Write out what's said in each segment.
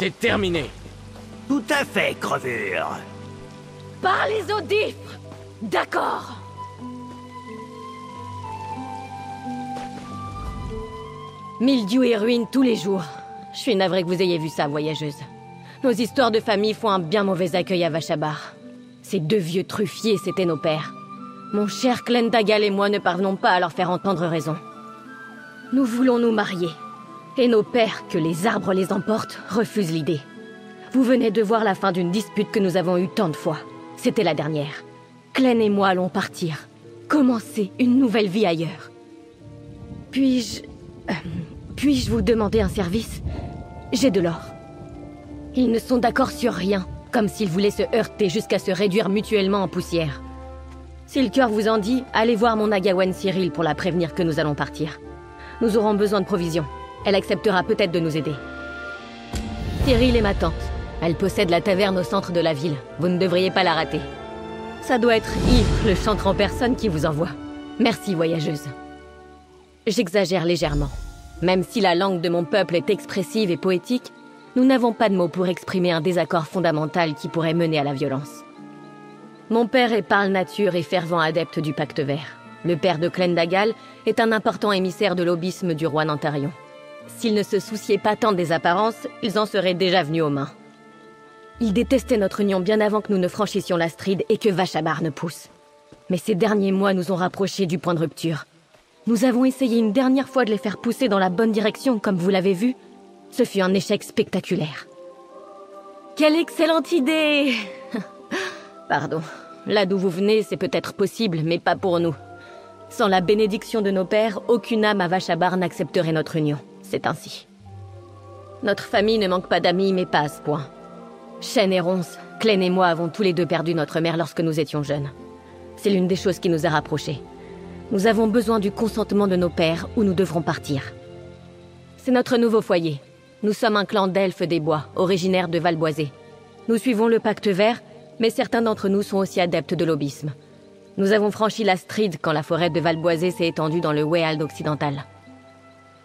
C'est terminé. Tout à fait, crevure. Par les Audifres! D'accord. Mildiou et ruine tous les jours. Je suis navrée que vous ayez vu ça, voyageuse. Nos histoires de famille font un bien mauvais accueil à Vachabar. Ces deux vieux truffiers, c'étaient nos pères. Mon cher Clendagal et moi ne parvenons pas à leur faire entendre raison. Nous voulons nous marier. Et nos pères, que les arbres les emportent, refusent l'idée. Vous venez de voir la fin d'une dispute que nous avons eue tant de fois. C'était la dernière. Clen et moi allons partir. Commencer une nouvelle vie ailleurs. Puis-je vous demander un service? J'ai de l'or. Ils ne sont d'accord sur rien, comme s'ils voulaient se heurter jusqu'à se réduire mutuellement en poussière. Si le cœur vous en dit, allez voir mon Agawen Cyril pour la prévenir que nous allons partir. Nous aurons besoin de provisions. Elle acceptera peut-être de nous aider. Cyril est ma tante. Elle possède la taverne au centre de la ville. Vous ne devriez pas la rater. Ça doit être Yves, le chantre en personne, qui vous envoie. Merci, voyageuse. J'exagère légèrement. Même si la langue de mon peuple est expressive et poétique, nous n'avons pas de mots pour exprimer un désaccord fondamental qui pourrait mener à la violence. Mon père est parle nature et fervent adepte du pacte vert. Le père de Clendagal est un important émissaire de l'aubisme du roi Nantarion. S'ils ne se souciaient pas tant des apparences, ils en seraient déjà venus aux mains. Ils détestaient notre union bien avant que nous ne franchissions la Stride et que Vachabar ne pousse. Mais ces derniers mois nous ont rapprochés du point de rupture. Nous avons essayé une dernière fois de les faire pousser dans la bonne direction, comme vous l'avez vu. Ce fut un échec spectaculaire. Quelle excellente idée! Pardon. Là d'où vous venez, c'est peut-être possible, mais pas pour nous. Sans la bénédiction de nos pères, aucune âme à Vachabar n'accepterait notre union. C'est ainsi. Notre famille ne manque pas d'amis, mais pas à ce point. Shen et Ronce, Clen et moi avons tous les deux perdu notre mère lorsque nous étions jeunes. C'est l'une des choses qui nous a rapprochés. Nous avons besoin du consentement de nos pères ou nous devrons partir. C'est notre nouveau foyer. Nous sommes un clan d'elfes des bois, originaires de Valboisé. Nous suivons le pacte vert, mais certains d'entre nous sont aussi adeptes de l'aubisme. Nous avons franchi la Stride quand la forêt de Valboisé s'est étendue dans le Weald occidental.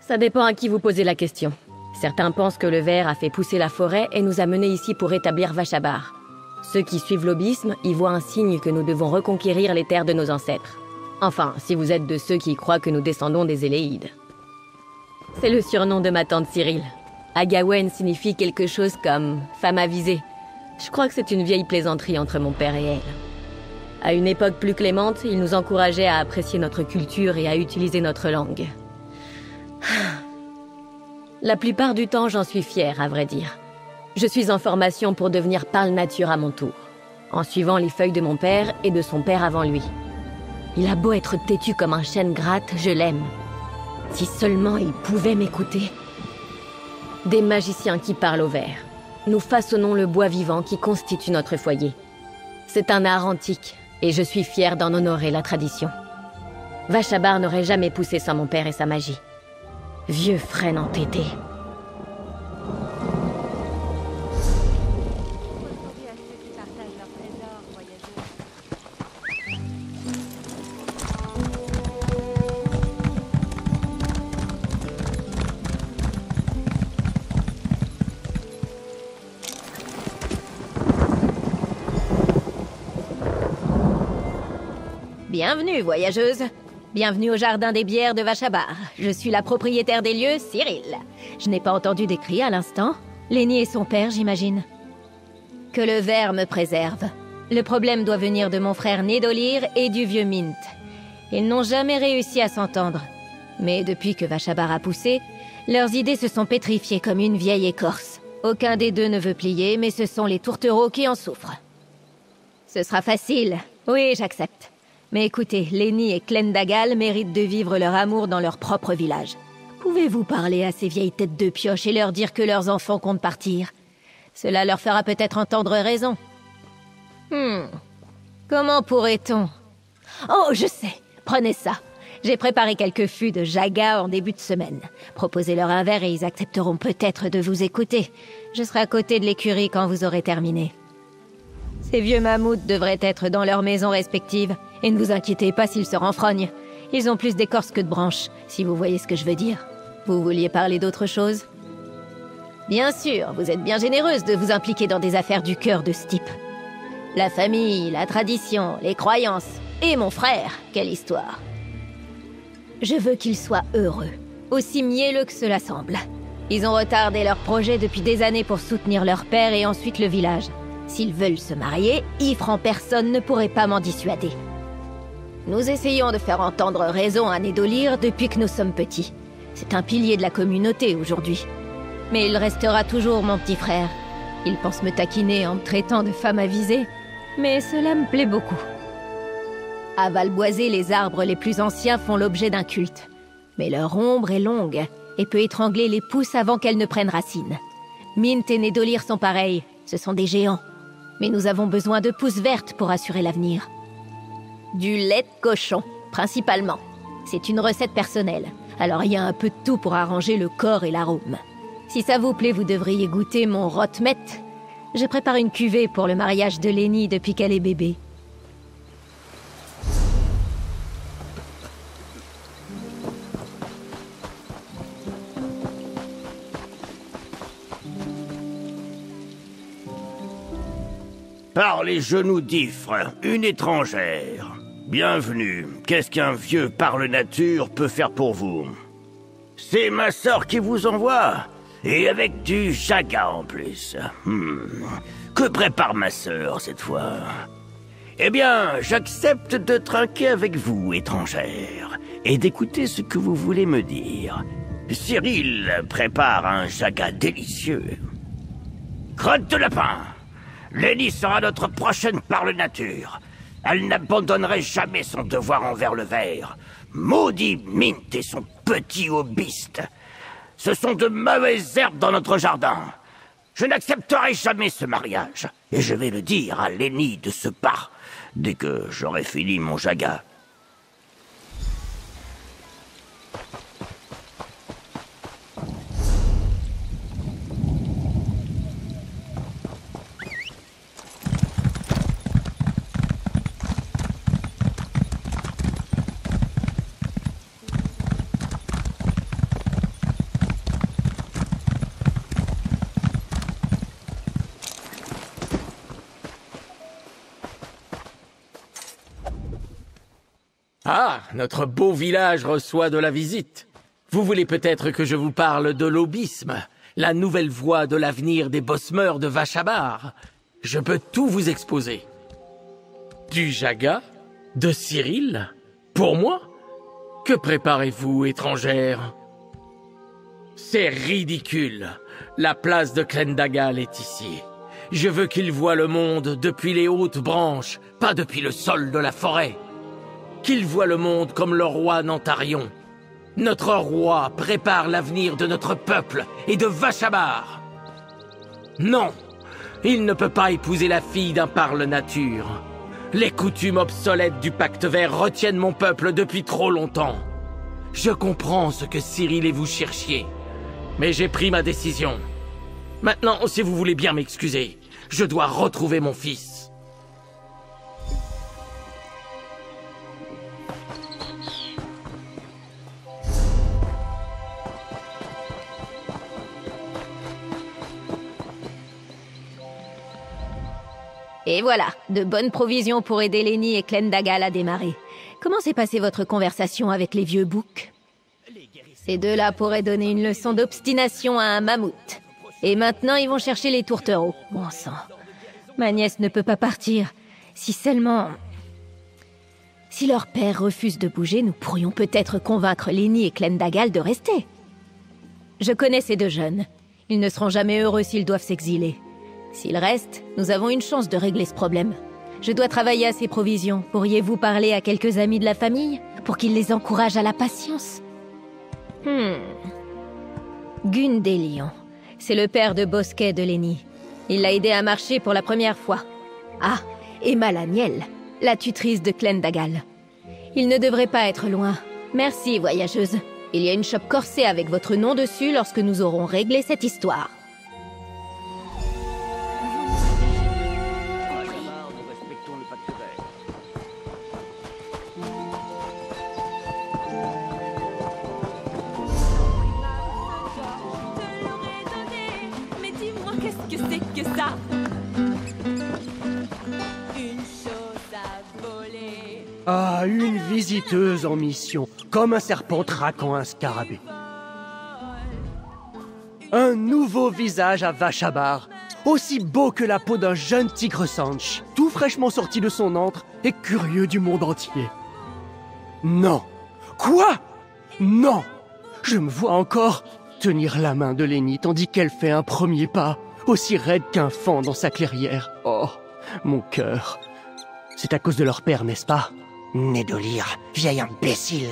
Ça dépend à qui vous posez la question. Certains pensent que le ver a fait pousser la forêt et nous a menés ici pour établir Vachabar. Ceux qui suivent l'aubisme y voient un signe que nous devons reconquérir les terres de nos ancêtres. Enfin, si vous êtes de ceux qui croient que nous descendons des Éléides. C'est le surnom de ma tante Cyril. Agawen signifie quelque chose comme « femme avisée ». Je crois que c'est une vieille plaisanterie entre mon père et elle. À une époque plus clémente, il nous encourageait à apprécier notre culture et à utiliser notre langue. La plupart du temps, j'en suis fière, à vrai dire. Je suis en formation pour devenir parle nature à mon tour, en suivant les feuilles de mon père et de son père avant lui. Il a beau être têtu comme un chêne gratte, je l'aime. Si seulement il pouvait m'écouter. Des magiciens qui parlent au ver. Nous façonnons le bois vivant qui constitue notre foyer. C'est un art antique, et je suis fière d'en honorer la tradition. Vachabar n'aurait jamais poussé sans mon père et sa magie. Vieux frêne entêté. Bienvenue, voyageuse. Bienvenue au jardin des bières de Vachabar. Je suis la propriétaire des lieux, Cyril. Je n'ai pas entendu des cris à l'instant. Lenny et son père, j'imagine. Que le ver me préserve. Le problème doit venir de mon frère Nédolir et du vieux Mint. Ils n'ont jamais réussi à s'entendre. Mais depuis que Vachabar a poussé, leurs idées se sont pétrifiées comme une vieille écorce. Aucun des deux ne veut plier, mais ce sont les tourtereaux qui en souffrent. Ce sera facile. Oui, j'accepte. Mais écoutez, Lenny et Clendagal méritent de vivre leur amour dans leur propre village. Pouvez-vous parler à ces vieilles têtes de pioche et leur dire que leurs enfants comptent partir? Cela leur fera peut-être entendre raison. Comment pourrait-on? Oh, je sais. Prenez ça. J'ai préparé quelques fûts de Jaga en début de semaine. Proposez-leur un verre et ils accepteront peut-être de vous écouter. Je serai à côté de l'écurie quand vous aurez terminé. Ces vieux mammouths devraient être dans leurs maisons respectives. Et ne vous inquiétez pas s'ils se renfrognent. Ils ont plus d'écorce que de branches, si vous voyez ce que je veux dire. Vous vouliez parler d'autre chose? Bien sûr, vous êtes bien généreuse de vous impliquer dans des affaires du cœur de ce type. La famille, la tradition, les croyances, et mon frère, quelle histoire. Je veux qu'ils soient heureux, aussi mielleux que cela semble. Ils ont retardé leur projet depuis des années pour soutenir leur père et ensuite le village. S'ils veulent se marier, Ifre en personne ne pourrait pas m'en dissuader. Nous essayons de faire entendre raison à Nédolir depuis que nous sommes petits. C'est un pilier de la communauté aujourd'hui. Mais il restera toujours mon petit frère. Il pense me taquiner en me traitant de femme avisée, mais cela me plaît beaucoup. À Valboisé, les arbres les plus anciens font l'objet d'un culte. Mais leur ombre est longue et peut étrangler les pousses avant qu'elles ne prennent racine. Mint et Nédolir sont pareils, ce sont des géants. Mais nous avons besoin de pousses vertes pour assurer l'avenir. Du lait de cochon, principalement. C'est une recette personnelle, alors il y a un peu de tout pour arranger le corps et l'arôme. Si ça vous plaît, vous devriez goûter mon rotmet. Je prépare une cuvée pour le mariage de Lenny depuis qu'elle est bébé. Par les genoux d'Ifre, une étrangère. Bienvenue. Qu'est-ce qu'un vieux parle-nature peut faire pour vous? C'est ma sœur qui vous envoie. Et avec du jaga en plus. Que prépare ma sœur cette fois? Eh bien, j'accepte de trinquer avec vous, étrangère, et d'écouter ce que vous voulez me dire. Cyril prépare un jaga délicieux. Crotte de lapin! Lenny sera notre prochaine parle-nature. Elle n'abandonnerait jamais son devoir envers le ver. Maudit Mint et son petit hobbyiste. Ce sont de mauvaises herbes dans notre jardin. Je n'accepterai jamais ce mariage. Et je vais le dire à Lenny de ce pas, dès que j'aurai fini mon jaga. Ah, notre beau village reçoit de la visite. Vous voulez peut-être que je vous parle de l'obisme, la nouvelle voie de l'avenir des bossemeurs de Vachabar. Je peux tout vous exposer. Du jaga? De Cyril? Pour moi? Que préparez-vous, étrangère? C'est ridicule. La place de Clendagal est ici. Je veux qu'il voie le monde depuis les hautes branches, pas depuis le sol de la forêt. Qu'il voie le monde comme le roi Nantarion. Notre roi prépare l'avenir de notre peuple et de Vachabar. Non, il ne peut pas épouser la fille d'un parle-nature. Les coutumes obsolètes du pacte vert retiennent mon peuple depuis trop longtemps. Je comprends ce que Cyril et vous cherchiez, mais j'ai pris ma décision. Maintenant, si vous voulez bien m'excuser, je dois retrouver mon fils. Et voilà, de bonnes provisions pour aider Lenny et Clendagal à démarrer. Comment s'est passée votre conversation avec les vieux boucs? Ces deux-là pourraient donner une leçon d'obstination à un mammouth. Et maintenant, ils vont chercher les tourtereaux. Bon sang. Ma nièce ne peut pas partir. Si seulement... Si leur père refuse de bouger, nous pourrions peut-être convaincre Lenny et Clendagal de rester. Je connais ces deux jeunes. Ils ne seront jamais heureux s'ils doivent s'exiler. S'ils restent, nous avons une chance de régler ce problème. Je dois travailler à ces provisions. Pourriez-vous parler à quelques amis de la famille pour qu'ils les encouragent à la patience? Gundelion. C'est le père de Bosquet de Lenny. Il l'a aidé à marcher pour la première fois. Ah, et Malaniel, la tutrice de Clendagal. Il ne devrait pas être loin. Merci, voyageuse. Il y a une chope corsée avec votre nom dessus lorsque nous aurons réglé cette histoire. que ça. Une chose à voler. Ah, une visiteuse en mission, comme un serpent traquant un scarabée. Un nouveau visage à Vashabar, aussi beau que la peau d'un jeune tigre Sanch, tout fraîchement sorti de son antre et curieux du monde entier. Non. Quoi? Non. Je me vois encore tenir la main de Lenny tandis qu'elle fait un premier pas, aussi raide qu'un faon dans sa clairière. Oh, mon cœur. C'est à cause de leur père, n'est-ce pas? Né de lire, vieil imbécile.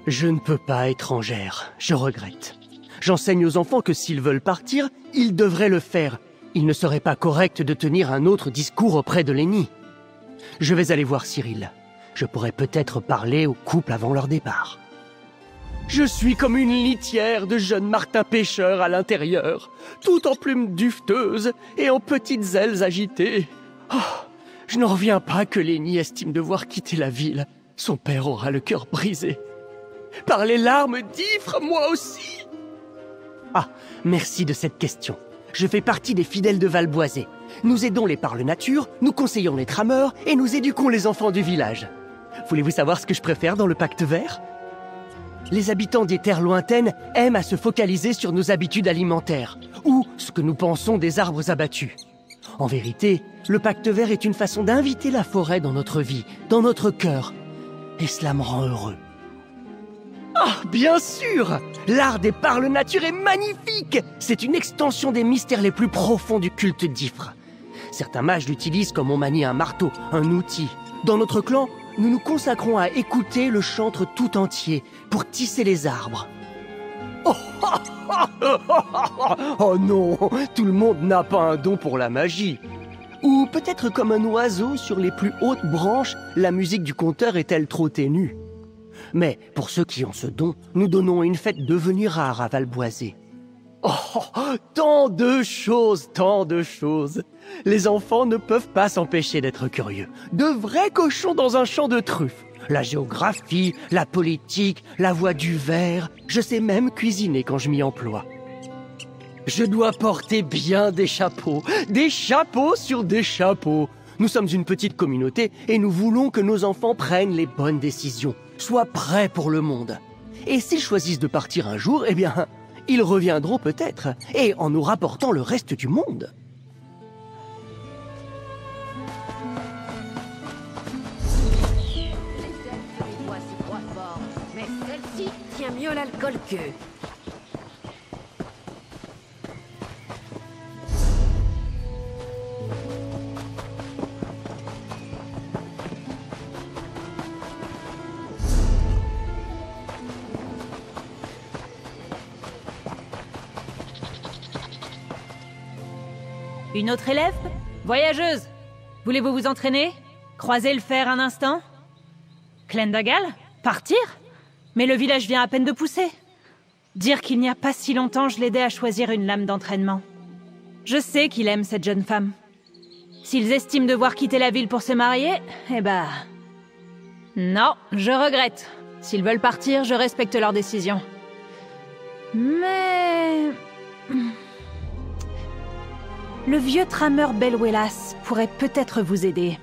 Je ne peux pas, étrangère. Je regrette. J'enseigne aux enfants que s'ils veulent partir, ils devraient le faire. Il ne serait pas correct de tenir un autre discours auprès de Lenny. Je vais aller voir Cyril. Je pourrais peut-être parler au couple avant leur départ. Je suis comme une litière de jeunes martins pêcheurs à l'intérieur, tout en plumes duveteuses et en petites ailes agitées. Oh, je n'en reviens pas que Lenny estime devoir quitter la ville. Son père aura le cœur brisé. Par les larmes d'Ifre, moi aussi. Ah, merci de cette question. Je fais partie des fidèles de Valboisé. Nous aidons les Parle-Nature, nous conseillons les trameurs et nous éduquons les enfants du village. Voulez-vous savoir ce que je préfère dans le pacte vert? Les habitants des terres lointaines aiment à se focaliser sur nos habitudes alimentaires, ou ce que nous pensons des arbres abattus. En vérité, le pacte vert est une façon d'inviter la forêt dans notre vie, dans notre cœur. Et cela me rend heureux. Ah, bien sûr! L'art des Parle-Nature est magnifique! C'est une extension des mystères les plus profonds du culte d'Ifre. Certains mages l'utilisent comme on manie un marteau, un outil. Dans notre clan, nous nous consacrons à écouter le chantre tout entier pour tisser les arbres. Oh non, tout le monde n'a pas un don pour la magie. Ou peut-être comme un oiseau sur les plus hautes branches, la musique du conteur est-elle trop ténue? Mais pour ceux qui ont ce don, nous donnons une fête devenue rare à Valboisé. Oh, tant de choses, tant de choses. Les enfants ne peuvent pas s'empêcher d'être curieux. De vrais cochons dans un champ de truffes. La géographie, la politique, la voie du verre. Je sais même cuisiner quand je m'y emploie. Je dois porter bien des chapeaux sur des chapeaux. Nous sommes une petite communauté et nous voulons que nos enfants prennent les bonnes décisions, soient prêts pour le monde. Et s'ils choisissent de partir un jour, eh bien, ils reviendront peut-être, et en nous rapportant le reste du monde. Mais celle-ci tient mieux l'alcool qu'eux. Une autre élève? Voyageuse! Voulez-vous vous entraîner? Croiser le fer un instant? Clendagal? Partir? Mais le village vient à peine de pousser. Dire qu'il n'y a pas si longtemps, je l'aidais à choisir une lame d'entraînement. Je sais qu'il aime cette jeune femme. S'ils estiment devoir quitter la ville pour se marier, eh ben... Non, je regrette. S'ils veulent partir, je respecte leur décision. Mais... Le vieux trameur Belwelas pourrait peut-être vous aider.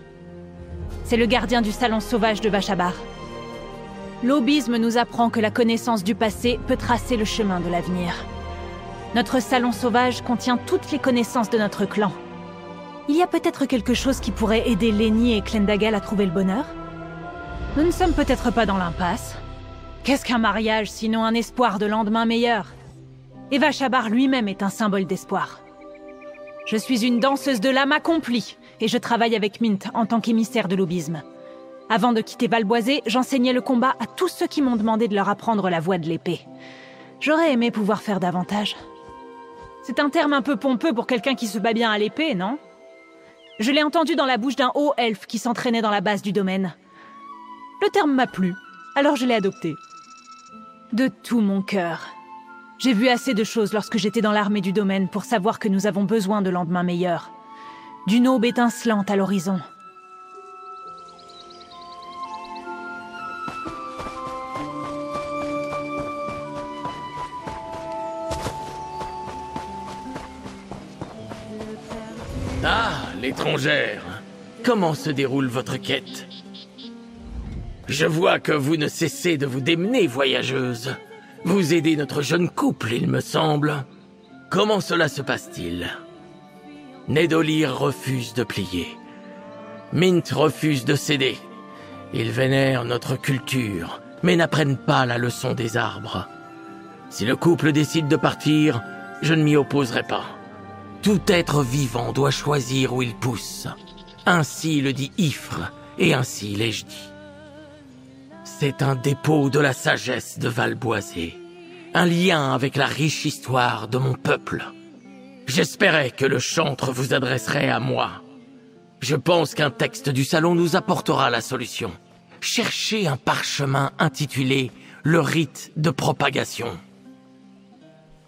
C'est le gardien du salon sauvage de Vashabar. L'aubisme nous apprend que la connaissance du passé peut tracer le chemin de l'avenir. Notre salon sauvage contient toutes les connaissances de notre clan. Il y a peut-être quelque chose qui pourrait aider Lenny et Clendagal à trouver le bonheur? Nous ne sommes peut-être pas dans l'impasse. Qu'est-ce qu'un mariage sinon un espoir de lendemain meilleur? Et Vashabar lui-même est un symbole d'espoir. Je suis une danseuse de l'âme accomplie, et je travaille avec Mint en tant qu'émissaire de l'aubisme. Avant de quitter Valboisé, j'enseignais le combat à tous ceux qui m'ont demandé de leur apprendre la voie de l'épée. J'aurais aimé pouvoir faire davantage. C'est un terme un peu pompeux pour quelqu'un qui se bat bien à l'épée, non? Je l'ai entendu dans la bouche d'un haut elfe qui s'entraînait dans la base du domaine. Le terme m'a plu, alors je l'ai adopté. De tout mon cœur. J'ai vu assez de choses lorsque j'étais dans l'armée du domaine pour savoir que nous avons besoin de lendemains meilleurs. D'une aube étincelante à l'horizon. Ah, l'étrangère. Comment se déroule votre quête? Je vois que vous ne cessez de vous démener, voyageuse. Vous aidez notre jeune couple, il me semble. Comment cela se passe-t-il? Nedolir refuse de plier. Mint refuse de céder. Ils vénèrent notre culture, mais n'apprennent pas la leçon des arbres. Si le couple décide de partir, je ne m'y opposerai pas. Tout être vivant doit choisir où il pousse. Ainsi le dit Ifre, et ainsi l'ai-je dit. C'est un dépôt de la sagesse de Valboisé, un lien avec la riche histoire de mon peuple. J'espérais que le chantre vous adresserait à moi. Je pense qu'un texte du salon nous apportera la solution. Cherchez un parchemin intitulé « Le rite de propagation ».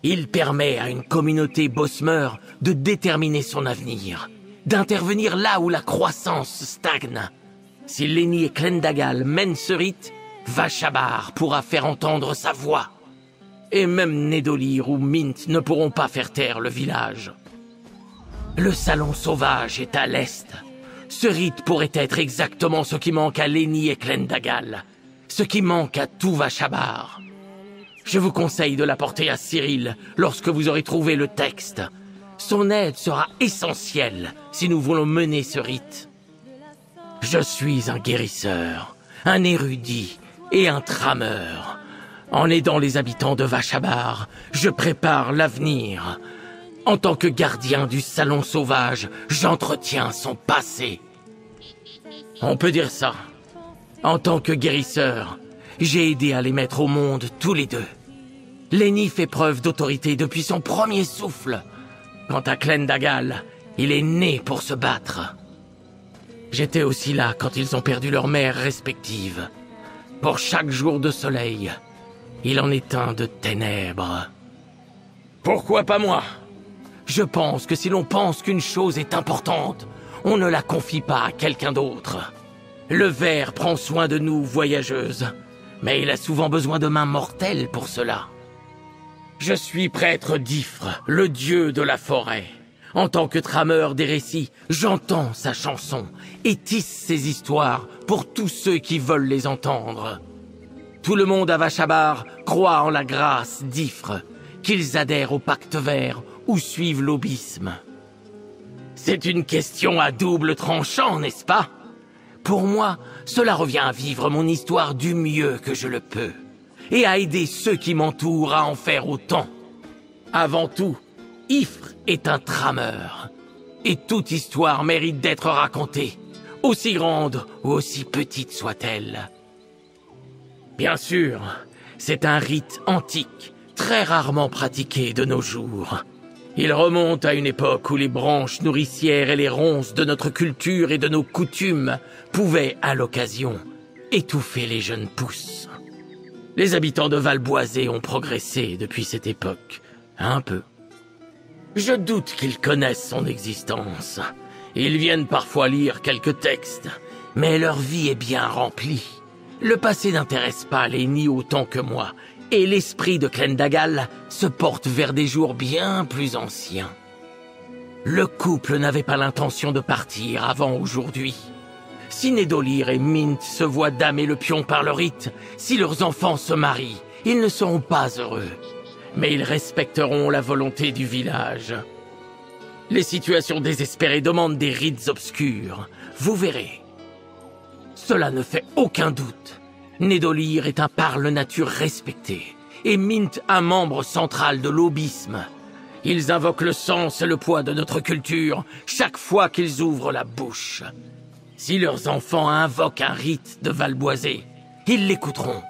Il permet à une communauté bosmer de déterminer son avenir, d'intervenir là où la croissance stagne. Si Lenny et Clendagal mènent ce rite, Vashabar pourra faire entendre sa voix. Et même Nedolir ou Mint ne pourront pas faire taire le village. Le salon sauvage est à l'est. Ce rite pourrait être exactement ce qui manque à Lenny et Clendagal, ce qui manque à tout Vashabar. Je vous conseille de l'apporter à Cyril lorsque vous aurez trouvé le texte. Son aide sera essentielle si nous voulons mener ce rite. Je suis un guérisseur, un érudit et un trameur. En aidant les habitants de Vashabar, je prépare l'avenir. En tant que gardien du salon sauvage, j'entretiens son passé. On peut dire ça. En tant que guérisseur, j'ai aidé à les mettre au monde tous les deux. Lenny fait preuve d'autorité depuis son premier souffle. Quant à Clendagal, il est né pour se battre. J'étais aussi là quand ils ont perdu leurs mères respectives. Pour chaque jour de soleil, il en est un de ténèbres. Pourquoi pas moi? Je pense que si l'on pense qu'une chose est importante, on ne la confie pas à quelqu'un d'autre. Le ver prend soin de nous, voyageuses, mais il a souvent besoin de mains mortelles pour cela. Je suis prêtre d'Ifre, le dieu de la forêt. En tant que trameur des récits, j'entends sa chanson et tisse ses histoires pour tous ceux qui veulent les entendre. Tout le monde à Vashabar croit en la grâce d'Ifre, qu'ils adhèrent au pacte vert ou suivent l'aubisme. C'est une question à double tranchant, n'est-ce pas? Pour moi, cela revient à vivre mon histoire du mieux que je le peux, et à aider ceux qui m'entourent à en faire autant. Avant tout, Ifre est un trameur, et toute histoire mérite d'être racontée, aussi grande ou aussi petite soit-elle. Bien sûr, c'est un rite antique, très rarement pratiqué de nos jours. Il remonte à une époque où les branches nourricières et les ronces de notre culture et de nos coutumes pouvaient, à l'occasion, étouffer les jeunes pousses. Les habitants de Valboisé ont progressé depuis cette époque, un peu. Je doute qu'ils connaissent son existence. Ils viennent parfois lire quelques textes, mais leur vie est bien remplie. Le passé n'intéresse pas Lenny autant que moi, et l'esprit de Clendagal se porte vers des jours bien plus anciens. Le couple n'avait pas l'intention de partir avant aujourd'hui. Si Nedolir et Mint se voient damer le pion par le rite, si leurs enfants se marient, ils ne seront pas heureux. Mais ils respecteront la volonté du village. Les situations désespérées demandent des rites obscurs. Vous verrez. Cela ne fait aucun doute. Nedolir est un parle-nature respecté, et Mint un membre central de l'aubisme. Ils invoquent le sens et le poids de notre culture chaque fois qu'ils ouvrent la bouche. Si leurs enfants invoquent un rite de Valboisé, ils l'écouteront.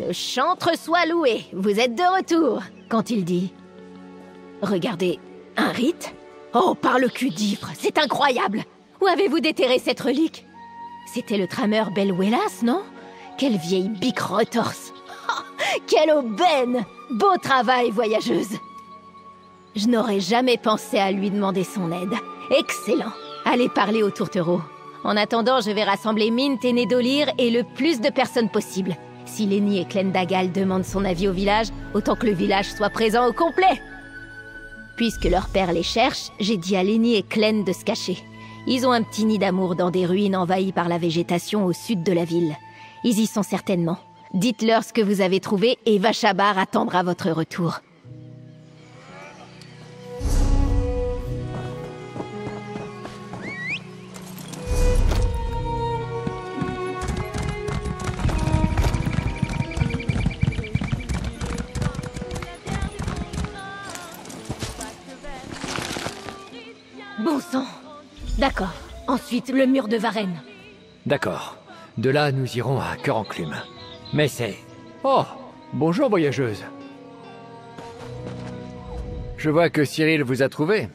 Le chantre soit loué, vous êtes de retour. Quand il dit... Regardez, un rite? Oh, par le cul d'Ifre, c'est incroyable! Où avez-vous déterré cette relique? C'était le trameur Belwelas, non? Quelle vieille bique retorse! Oh, quelle aubaine! Beau travail, voyageuse! Je n'aurais jamais pensé à lui demander son aide. Excellent! Allez parler aux tourtereaux. En attendant, je vais rassembler Mint et Nédolir et le plus de personnes possible. Si Lenny et Clendagal demandent son avis au village, autant que le village soit présent au complet! Puisque leur père les cherche, j'ai dit à Lenny et Clen de se cacher. Ils ont un petit nid d'amour dans des ruines envahies par la végétation au sud de la ville. Ils y sont certainement. Dites-leur ce que vous avez trouvé et Vashabar attendra votre retour. Bon sang. D'accord. Ensuite, le mur de Varenne. D'accord. De là, nous irons à Cœur Enclume. Mais c'est... Oh, bonjour, voyageuse. Je vois que Cyril vous a trouvé.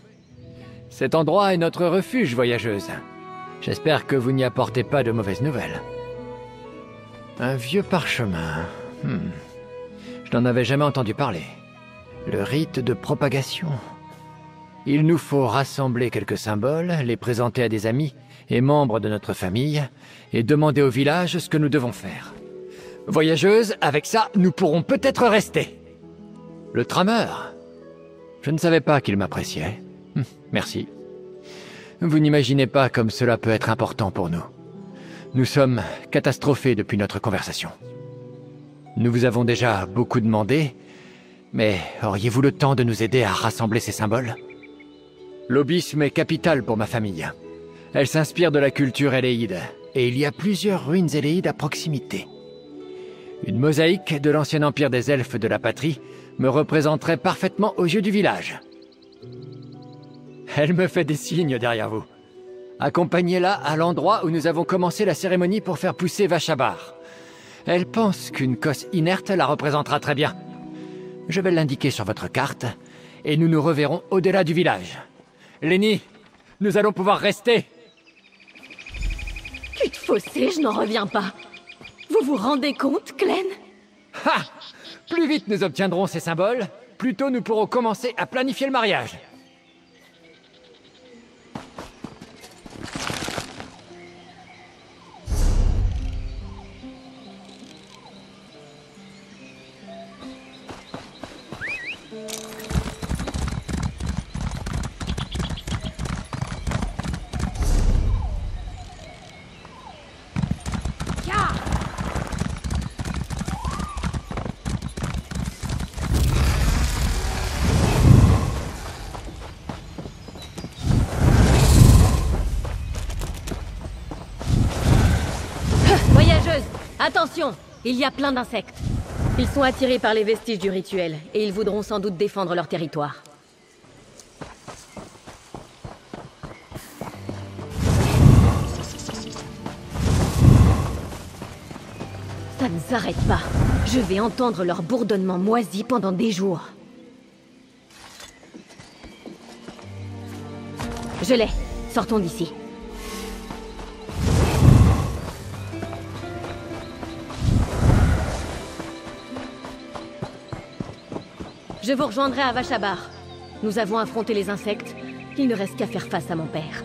Cet endroit est notre refuge, voyageuse. J'espère que vous n'y apportez pas de mauvaises nouvelles. Un vieux parchemin. Je n'en avais jamais entendu parler. Le rite de propagation. Il nous faut rassembler quelques symboles, les présenter à des amis et membres de notre famille, et demander au village ce que nous devons faire. Voyageuse, avec ça, nous pourrons peut-être rester. Le trameur. Je ne savais pas qu'il m'appréciait. Merci. Vous n'imaginez pas comme cela peut être important pour nous. Nous sommes catastrophés depuis notre conversation. Nous vous avons déjà beaucoup demandé, mais auriez-vous le temps de nous aider à rassembler ces symboles ? L'aubisme est capital pour ma famille. Elle s'inspire de la culture éléide, et il y a plusieurs ruines éléides à proximité. Une mosaïque de l'ancien empire des elfes de la patrie me représenterait parfaitement aux yeux du village. Elle me fait des signes derrière vous. Accompagnez-la à l'endroit où nous avons commencé la cérémonie pour faire pousser Vashabar. Elle pense qu'une cosse inerte la représentera très bien. Je vais l'indiquer sur votre carte, et nous nous reverrons au-delà du village. Lenny, nous allons pouvoir rester. Cul de fossé, je n'en reviens pas. Vous vous rendez compte, Clen? Ha! Plus vite nous obtiendrons ces symboles, plus tôt nous pourrons commencer à planifier le mariage. Attention, il y a plein d'insectes. Ils sont attirés par les vestiges du rituel, et ils voudront sans doute défendre leur territoire. Ça ne s'arrête pas. Je vais entendre leur bourdonnement moisi pendant des jours. Je l'ai. Sortons d'ici. Je vous rejoindrai à Vashabar. Nous avons affronté les insectes. Il ne reste qu'à faire face à mon père.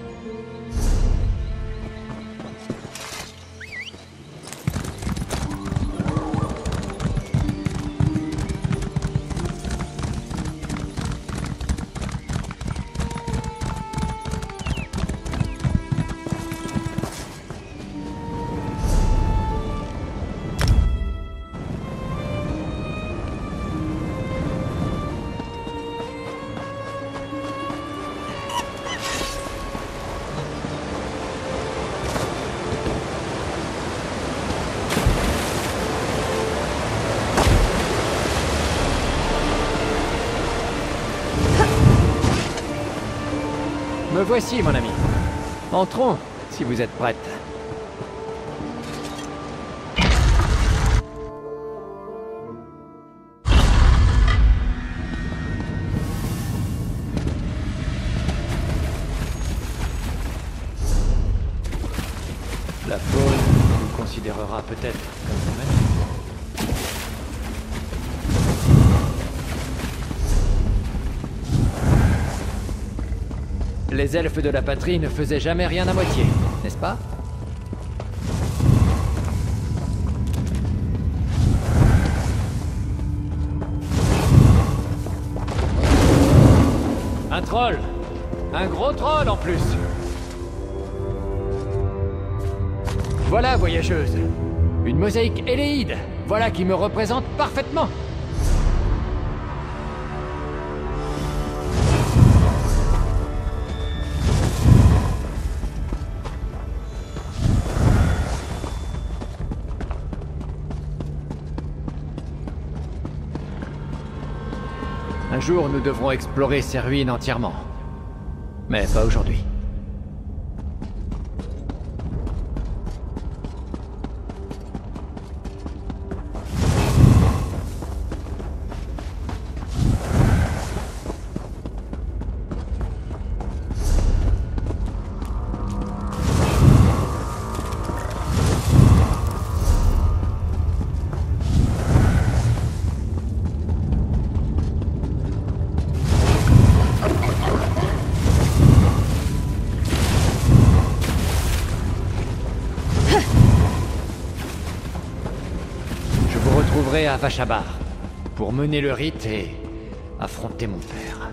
Me voici, mon ami. Entrons, si vous êtes prête. La faune nous considérera peut-être comme son ami. Les elfes de la patrie ne faisaient jamais rien à moitié, n'est-ce pas? Un troll! Un gros troll en plus! Voilà, voyageuse! Une mosaïque éléide! Voilà qui me représente parfaitement! Un jour, nous devrons explorer ces ruines entièrement. Mais pas aujourd'hui. À Vashabar pour mener le rite et affronter mon père.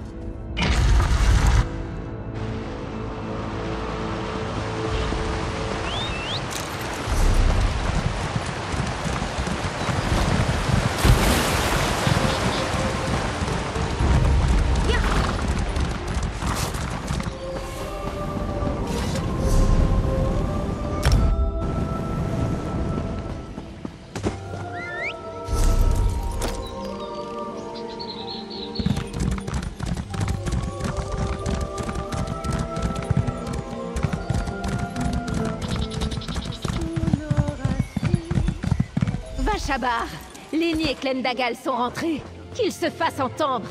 Vashabar, Lenny et Clendagal sont rentrés. Qu'ils se fassent entendre.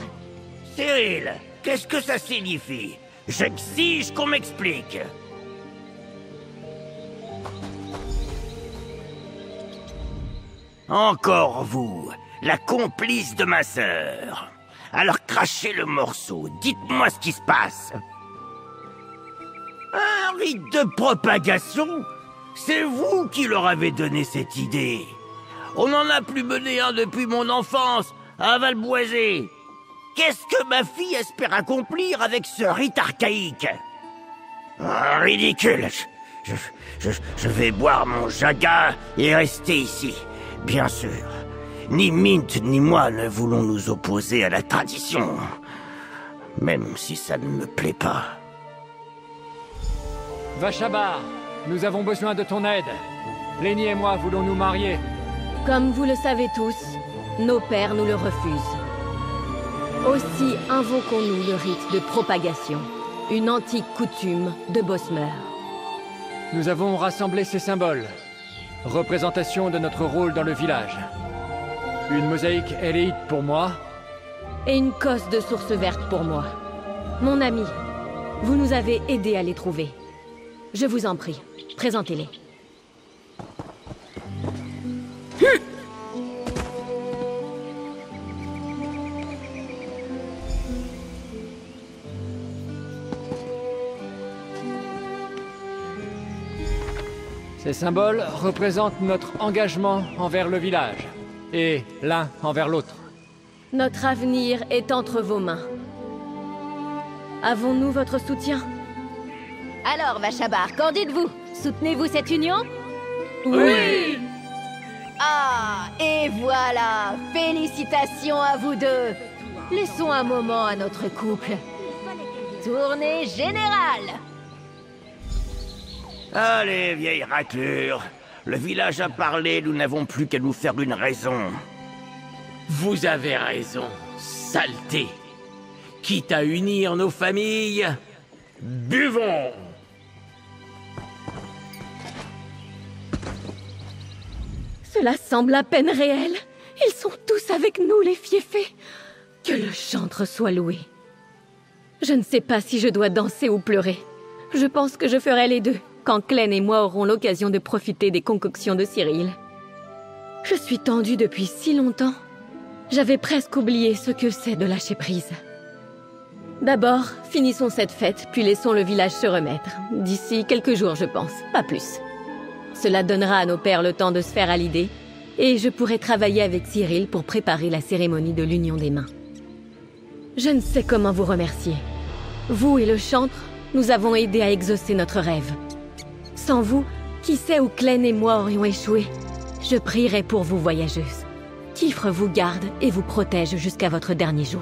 Cyril, qu'est-ce que ça signifie? J'exige qu'on m'explique. Encore vous, la complice de ma sœur. Alors crachez le morceau, dites-moi ce qui se passe. Un rite de propagation? C'est vous qui leur avez donné cette idée. On n'en a plus mené un depuis mon enfance, à Valboisé. Qu'est-ce que ma fille espère accomplir avec ce rite archaïque? Ridicule. Je vais boire mon jaga et rester ici. Bien sûr. Ni Mint ni moi ne voulons nous opposer à la tradition. Même si ça ne me plaît pas. Vashabar, nous avons besoin de ton aide. Lenny et moi voulons nous marier. Comme vous le savez tous, nos pères nous le refusent. Aussi invoquons-nous le rite de propagation, une antique coutume de Bosmer. Nous avons rassemblé ces symboles, représentation de notre rôle dans le village. Une mosaïque éléide pour moi. Et une cosse de source verte pour moi. Mon ami, vous nous avez aidés à les trouver. Je vous en prie, présentez-les. Ces symboles représentent notre engagement envers le village, et l'un envers l'autre. Notre avenir est entre vos mains. Avons-nous votre soutien? Alors, Vashabar, qu'en dites-vous? Soutenez-vous cette union? Oui! Ah, et voilà! Félicitations à vous deux! Laissons un moment à notre couple. Tournée générale! Allez, vieille raclure. Le village a parlé, nous n'avons plus qu'à nous faire une raison. Vous avez raison, saleté. Quitte à unir nos familles, buvons! Cela semble à peine réel. Ils sont tous avec nous, les fiefés. Que le chantre soit loué. Je ne sais pas si je dois danser ou pleurer. Je pense que je ferai les deux. quand Clène et moi aurons l'occasion de profiter des concoctions de Cyril. Je suis tendue depuis si longtemps. J'avais presque oublié ce que c'est de lâcher prise. D'abord, finissons cette fête, puis laissons le village se remettre. D'ici quelques jours, je pense, pas plus. Cela donnera à nos pères le temps de se faire à l'idée, et je pourrai travailler avec Cyril pour préparer la cérémonie de l'union des mains. Je ne sais comment vous remercier. Vous et le chantre, nous avons aidé à exaucer notre rêve. Sans vous, qui sait où Clène et moi aurions échoué? Je prierai pour vous, voyageuse. Qu'Ifre vous garde et vous protège jusqu'à votre dernier jour.